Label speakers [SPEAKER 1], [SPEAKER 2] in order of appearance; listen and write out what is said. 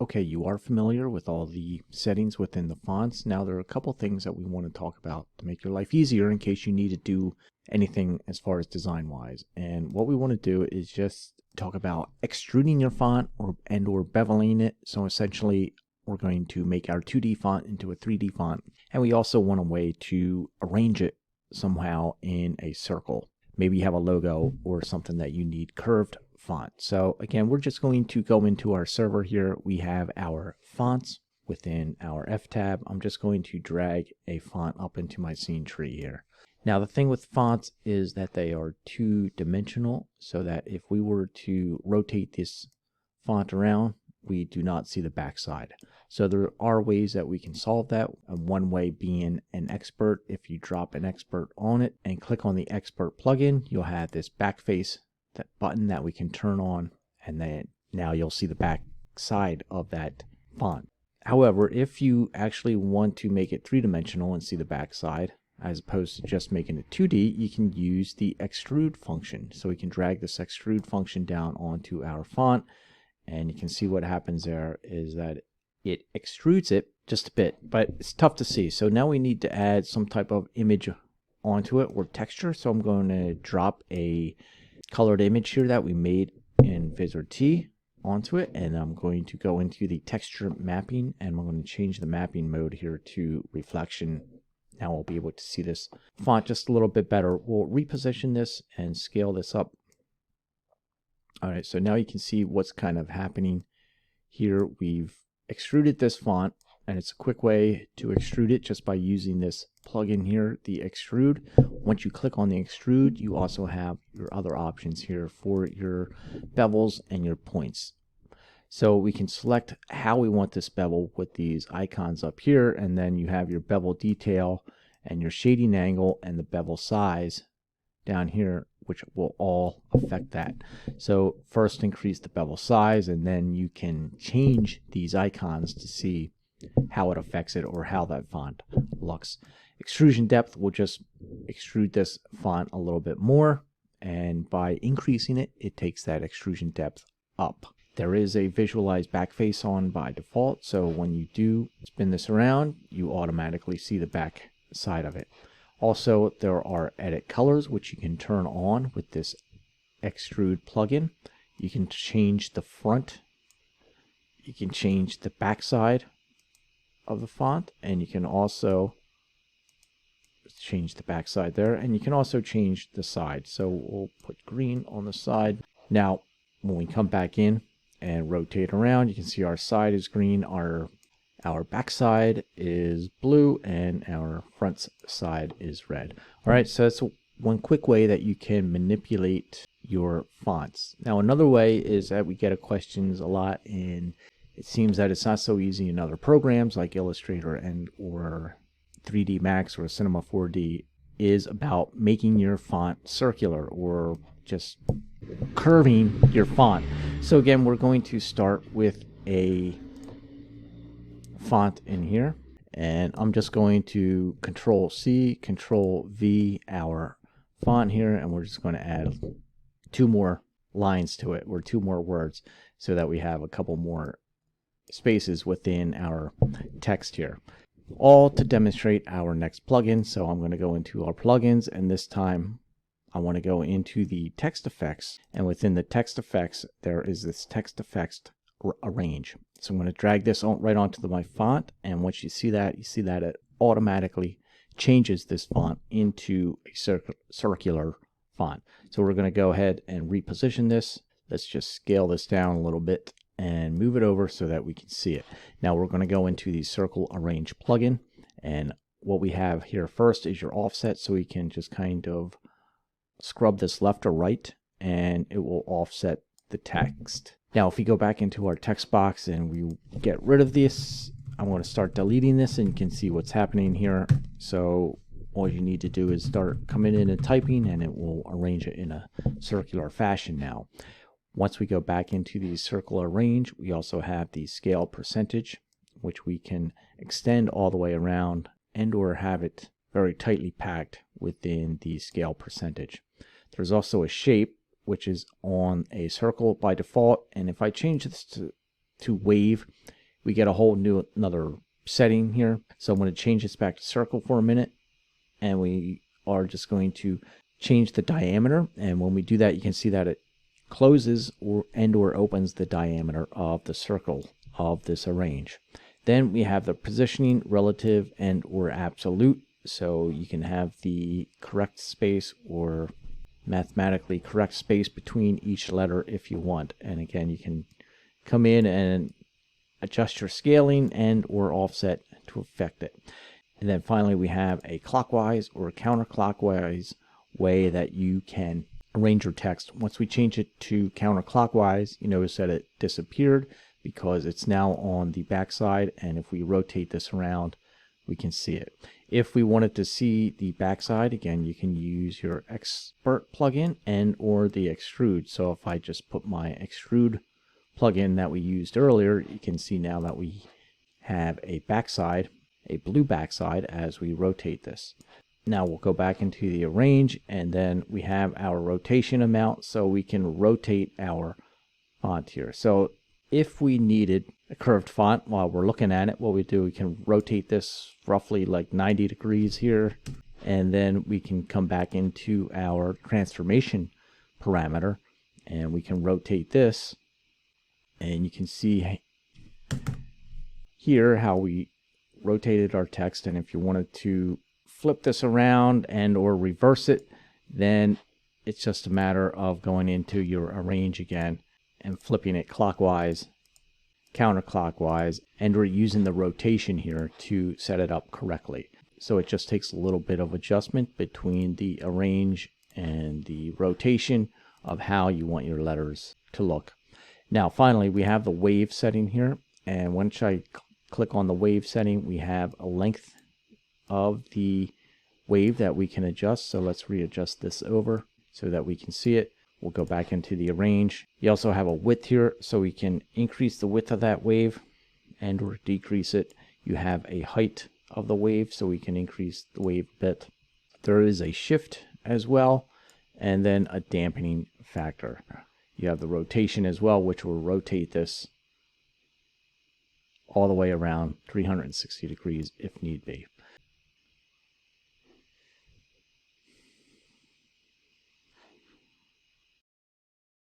[SPEAKER 1] Okay, you are familiar with all the settings within the fonts. Now there are a couple things that we want to talk about to make your life easier in case you need to do anything as far as design wise. And what we want to do is just talk about extruding your font or beveling it. So essentially we're going to make our 2D font into a 3D font. And we also want a way to arrange it somehow in a circle. Maybe you have a logo or something that you need curved font. So again, we're just going to go into our server here. We have our fonts within our F tab. I'm just going to drag a font up into my scene tree here. Now the thing with fonts is that they are two-dimensional, so that if we were to rotate this font around, we do not see the backside. So there are ways that we can solve that. And one way being an expert. If you drop an expert on it and click on the expert plugin, you'll have this backface, that button that we can turn on, and then now you'll see the back side of that font. However, if you actually want to make it three-dimensional and see the back side, as opposed to just making it 2D, you can use the extrude function. So we can drag this extrude function down onto our font, and you can see what happens there is that it extrudes it just a bit, but it's tough to see. So now we need to add some type of image onto it or texture. So I'm going to drop a colored image here that we made in Vizrt onto it, and I'm going to go into the texture mapping, and I'm going to change the mapping mode here to reflection. Now we'll be able to see this font just a little bit better. We'll reposition this and scale this up. All right, so now you can see what's kind of happening here. We've extruded this font, and it's a quick way to extrude it just by using this plugin here, the Extrude. Once you click on the Extrude, you also have your other options here for your bevels and your points. So we can select how we want this bevel with these icons up here, and then you have your bevel detail and your shading angle and the bevel size down here, which will all affect that. So first increase the bevel size, and then you can change these icons to see how it affects it or how that font looks. Extrusion depth will just extrude this font a little bit more, and by increasing it, it takes that extrusion depth up. There is a visualize backface on by default, so when you do spin this around, you automatically see the back side of it. Also, there are edit colors, which you can turn on with this Extrude plugin. You can change the front, you can change the back side of the font, and you can also change the back side there, and you can also change the side. So we'll put green on the side. Now, when we come back in and rotate around, you can see our side is green, our back side is blue, and our front side is red. All right, so that's one quick way that you can manipulate your fonts. Now, another way is that we get questions a lot, and it seems that it's not so easy in other programs like Illustrator and or 3D Max or Cinema 4D, is about making your font circular or just curving your font. So again, we're going to start with a font in here, and I'm just going to Control C, Control V our font here, and we're just going to add 2 more lines to it, or 2 more words, so that we have a couple more spaces within our text here, all to demonstrate our next plugin. So I'm going to go into our plugins, and this time I want to go into the text effects, and within the text effects there is this text effects arrange. So I'm going to drag this right onto my font, and once you see that it automatically changes this font into a circular font. So we're going to go ahead and reposition this. Let's just scale this down a little bit and move it over so that we can see it. Now we're going to go into the circle arrange plugin, and what we have here first is your offset, so we can just kind of scrub this left or right, and it will offset the text. Now if we go back into our text box and we get rid of this, I'm going to start deleting this, and you can see what's happening here. So all you need to do is start coming in and typing, and it will arrange it in a circular fashion now. Once we go back into the circle arrange, we also have the scale percentage, which we can extend all the way around and or have it very tightly packed within the scale percentage. There's also a shape, which is on a circle by default, and if I change this to to wave, we get a whole new another setting here. So I'm going to change this back to circle for a minute, and we are just going to change the diameter. And when we do that, you can see that it closes or opens the diameter of the circle of this arrange. Then we have the positioning, relative, and or absolute. So you can have the correct space or mathematically correct space between each letter if you want. And again, you can come in and adjust your scaling and or offset to affect it. And then finally, we have a clockwise or counterclockwise way that you can arrange your text. Once we change it to counterclockwise, you notice that it disappeared because it's now on the back side, and if we rotate this around, we can see it. If we wanted to see the backside, again, you can use your Expert plugin and or the Extrude. So if I just put my Extrude plugin that we used earlier, you can see now that we have a backside, a blue backside as we rotate this. Now we'll go back into the arrange, and then we have our rotation amount, so we can rotate our font here. So if we needed a curved font while we're looking at it, what we do, we can rotate this roughly like 90 degrees here, and then we can come back into our transformation parameter, and we can rotate this, and you can see here how we rotated our text. And if you wanted to flip this around and or reverse it, then it's just a matter of going into your arrange again and flipping it clockwise, counterclockwise, and we're using the rotation here to set it up correctly. So it just takes a little bit of adjustment between the arrange and the rotation of how you want your letters to look. Now finally, we have the wave setting here, and once I click on the wave setting, we have a length of the wave that we can adjust. So let's readjust this over so that we can see it. We'll go back into the arrange. You also have a width here, so we can increase the width of that wave and or decrease it. You have a height of the wave, so we can increase the wave a bit. There is a shift as well, and then a dampening factor. You have the rotation as well, which will rotate this all the way around 360 degrees if need be.